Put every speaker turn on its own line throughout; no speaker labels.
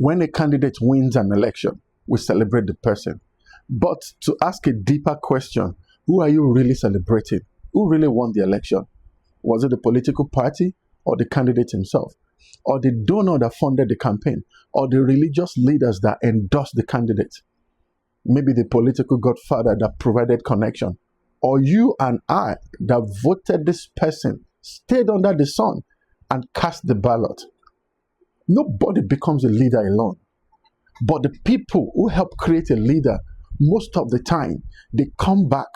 When a candidate wins an election, we celebrate the person. But to ask a deeper question, who are you really celebrating? Who really won the election? Was it the political party or the candidate himself? Or the donor that funded the campaign? Or the religious leaders that endorsed the candidate? Maybe the political godfather that provided connection? Or you and I that voted this person, stayed under the sun and cast the ballot? Nobody becomes a leader alone. But the people who help create a leader, most of the time, they come back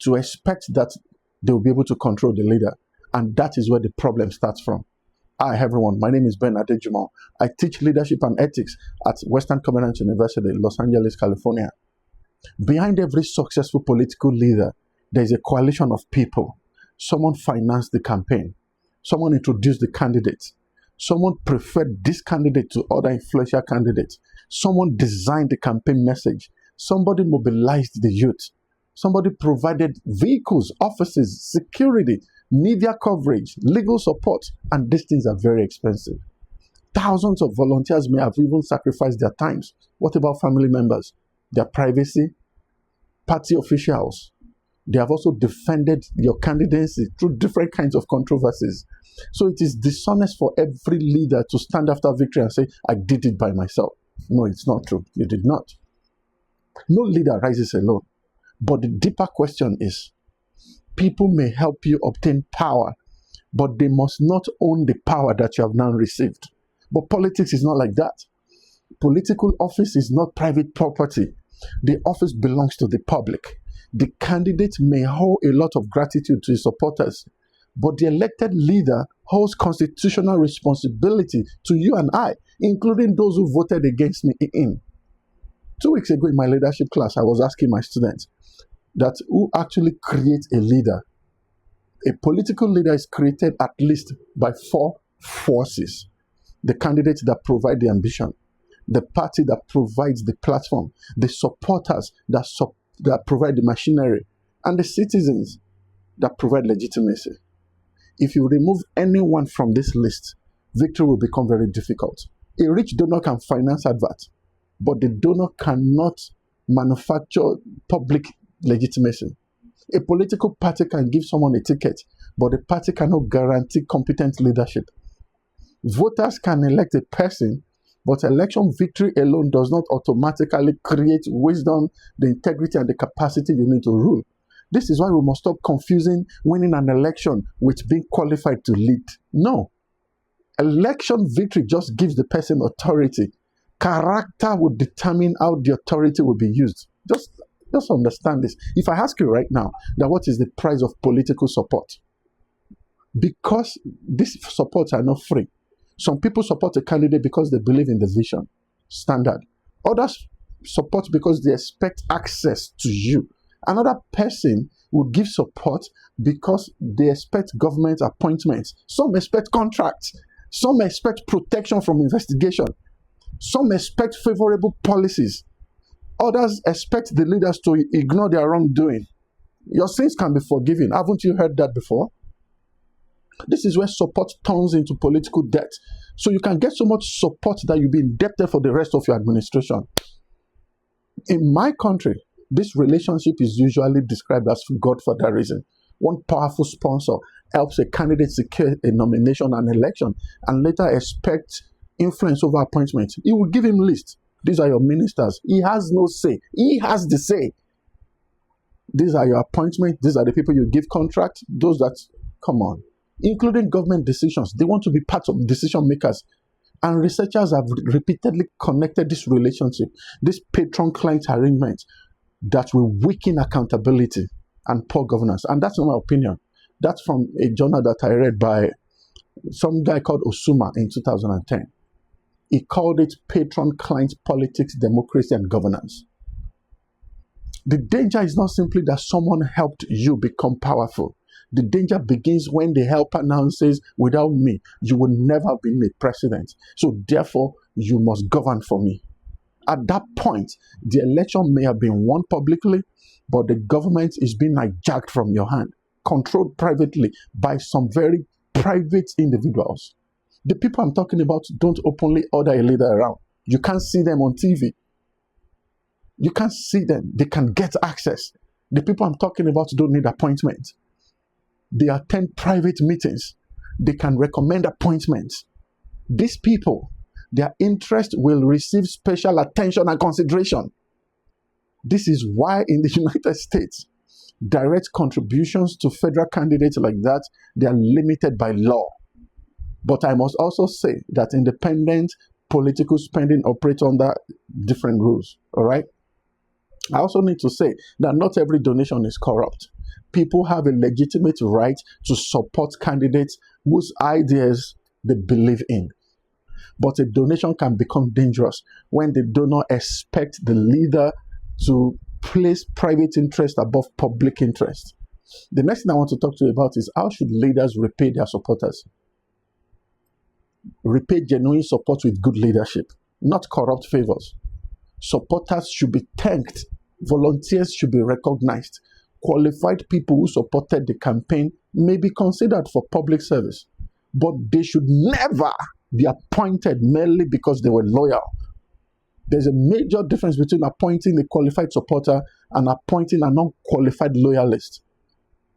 to expect that they'll be able to control the leader. And that is where the problem starts from. Hi, everyone. My name is Ben Adejumo. I teach leadership and ethics at Western Covenant University, Los Angeles, California. Behind every successful political leader, there is a coalition of people. Someone financed the campaign. Someone introduced the candidate. Someone preferred this candidate to other influential candidates. Someone designed the campaign message. Somebody mobilized the youth. Somebody provided vehicles, offices, security, media coverage, legal support, and these things are very expensive. Thousands of volunteers may have even sacrificed their times. What about family members? Their privacy? Party officials? They have also defended your candidacy through different kinds of controversies. So it is dishonest for every leader to stand after victory and say, I did it by myself. No, it's not true. You did not. No leader rises alone. But the deeper question is, people may help you obtain power, but they must not own the power that you have now received. But politics is not like that. Political office is not private property. The office belongs to the public. The candidate may hold a lot of gratitude to his supporters, but the elected leader holds constitutional responsibility to you and I, including those who voted against me in. 2 weeks ago in my leadership class, I was asking my students that who actually creates a leader. A political leader is created at least by 4 forces. The candidates that provide the ambition, the party that provides the platform, the supporters that provide the machinery, and the citizens that provide legitimacy. If you remove anyone from this list, victory will become very difficult. A rich donor can finance adverts, but the donor cannot manufacture public legitimacy. A political party can give someone a ticket, but the party cannot guarantee competent leadership. Voters can elect a person, but election victory alone does not automatically create wisdom, the integrity, and the capacity you need to rule. This is why we must stop confusing winning an election with being qualified to lead. No. Election victory just gives the person authority. Character will determine how the authority will be used. Just understand this. If I ask you right now that what is the price of political support? Because these supports are not free. Some people support a candidate because they believe in the vision, standard. Others support because they expect access to you. Another person will give support because they expect government appointments. Some expect contracts. Some expect protection from investigation. Some expect favorable policies. Others expect the leaders to ignore their wrongdoing. Your sins can be forgiven. Haven't you heard that before? This is where support turns into political debt. So you can get so much support that you'll be indebted for the rest of your administration. In my country, this relationship is usually described as God for that reason. One powerful sponsor helps a candidate secure a nomination and election and later expects influence over appointments. He will give him lists. These are your ministers. He has no say. He has the say. These are your appointments. These are the people you give contracts. Those that, come on. Including government decisions. They want to be part of decision makers. And researchers have repeatedly connected this relationship, this patron-client arrangement, that will weaken accountability and poor governance. And that's not my opinion. That's from a journal that I read by some guy called Osuma in 2010. He called it patron-client politics, democracy, and governance. The danger is not simply that someone helped you become powerful. The danger begins when the helper now says, without me, you will never be a president. So therefore, you must govern for me. At that point, the election may have been won publicly, but the government is being hijacked from your hand, controlled privately by some very private individuals. The people I'm talking about don't openly order a leader around. You can't see them on TV. You can't see them. They can get access. The people I'm talking about don't need appointments. They attend private meetings. They can recommend appointments. These people, their interest will receive special attention and consideration. This is why in the United States, direct contributions to federal candidates like that, they are limited by law. But I must also say that independent political spending operates under different rules, all right? I also need to say that not every donation is corrupt. People have a legitimate right to support candidates whose ideas they believe in. But a donation can become dangerous when the donor expects the leader to place private interest above public interest. The next thing I want to talk to you about is how should leaders repay their supporters? Repay genuine support with good leadership, not corrupt favors. Supporters should be thanked. Volunteers should be recognized. Qualified people who supported the campaign may be considered for public service, but they should never be appointed merely because they were loyal. There's a major difference between appointing a qualified supporter and appointing an unqualified loyalist.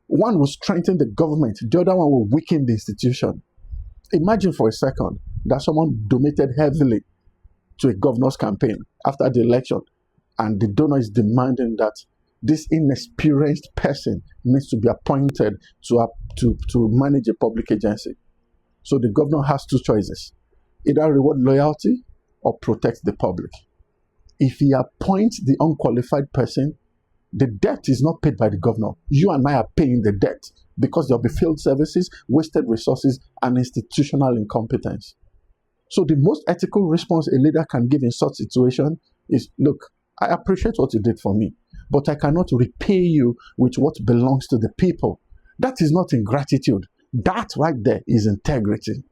One will strengthen the government, the other one will weaken the institution. Imagine for a second that someone donated heavily to a governor's campaign after the election, and the donor is demanding that this inexperienced person needs to be appointed to manage a public agency. So the governor has two choices: either reward loyalty or protect the public. If he appoints the unqualified person, the debt is not paid by the governor. You and I are paying the debt because there'll be failed services, wasted resources, and institutional incompetence. So the most ethical response a leader can give in such situation is, look, I appreciate what you did for me, but I cannot repay you with what belongs to the people. That is not ingratitude. That right there is integrity.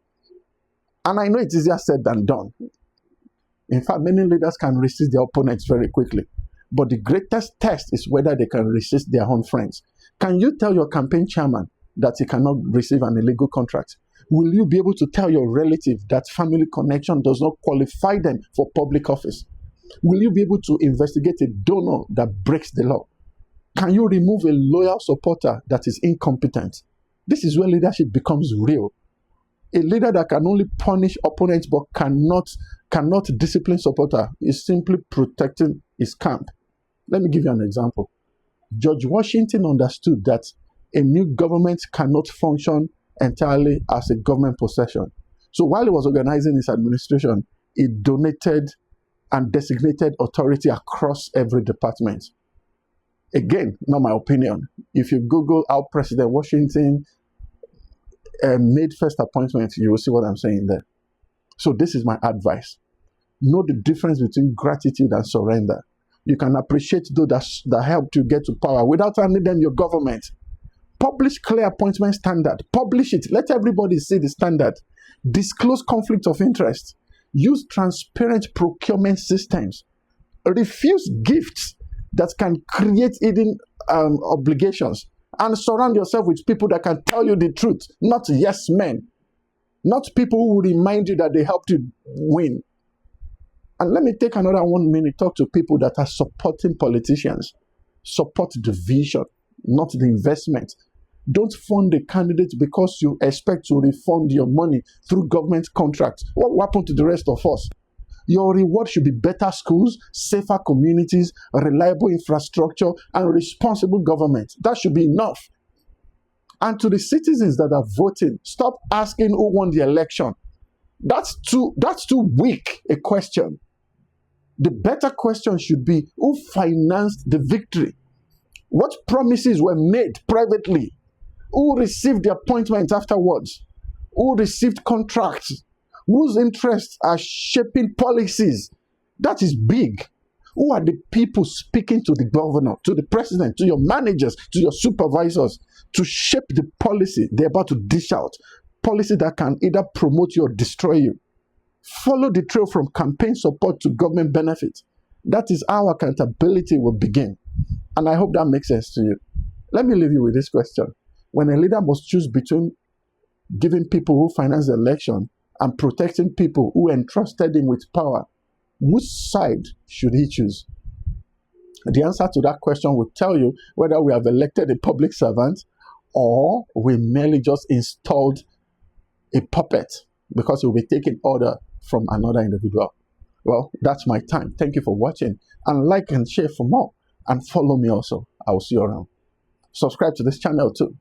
And I know it's easier said than done. In fact, many leaders can resist their opponents very quickly. But the greatest test is whether they can resist their own friends. Can you tell your campaign chairman that he cannot receive an illegal contract? Will you be able to tell your relative that family connection does not qualify them for public office? Will you be able to investigate a donor that breaks the law? Can you remove a loyal supporter that is incompetent? This is where leadership becomes real. A leader that can only punish opponents but cannot discipline supporter is simply protecting his camp. Let me give you an example. George Washington understood that a new government cannot function entirely as a government possession. So while he was organizing his administration, he donated and designated authority across every department. Again, not my opinion. If you Google how President Washington made first appointments, you will see what I'm saying there. So this is my advice. Know the difference between gratitude and surrender. You can appreciate those that helped you get to power without handing them your government. Publish clear appointment standard. Publish it. Let everybody see the standard. Disclose conflict of interest. Use transparent procurement systems. Refuse gifts that can create hidden obligations. And surround yourself with people that can tell you the truth, not yes men. Not people who will remind you that they helped you win. And let me take another 1 minute, talk to people that are supporting politicians. Support the vision, not the investment. Don't fund a candidate because you expect to refund your money through government contracts. What will happen to the rest of us? Your reward should be better schools, safer communities, reliable infrastructure, and responsible government. That should be enough. And to the citizens that are voting, stop asking who won the election. That's too weak a question. The better question should be, who financed the victory? What promises were made privately? Who received the appointment afterwards? Who received contracts? Whose interests are shaping policies? That is big. Who are the people speaking to the governor, to the president, to your managers, to your supervisors, to shape the policy they're about to dish out? Policy that can either promote you or destroy you. Follow the trail from campaign support to government benefit. That is how accountability will begin. And I hope that makes sense to you. Let me leave you with this question. When a leader must choose between giving people who finance the election and protecting people who entrusted him with power, Which side should he choose? The answer to that question will tell you whether we have elected a public servant or we merely just installed a puppet because he'll be taking order from another individual. Well, that's my time. Thank you for watching, and like and share for more, and follow me also. I will see you around. Subscribe to this channel too.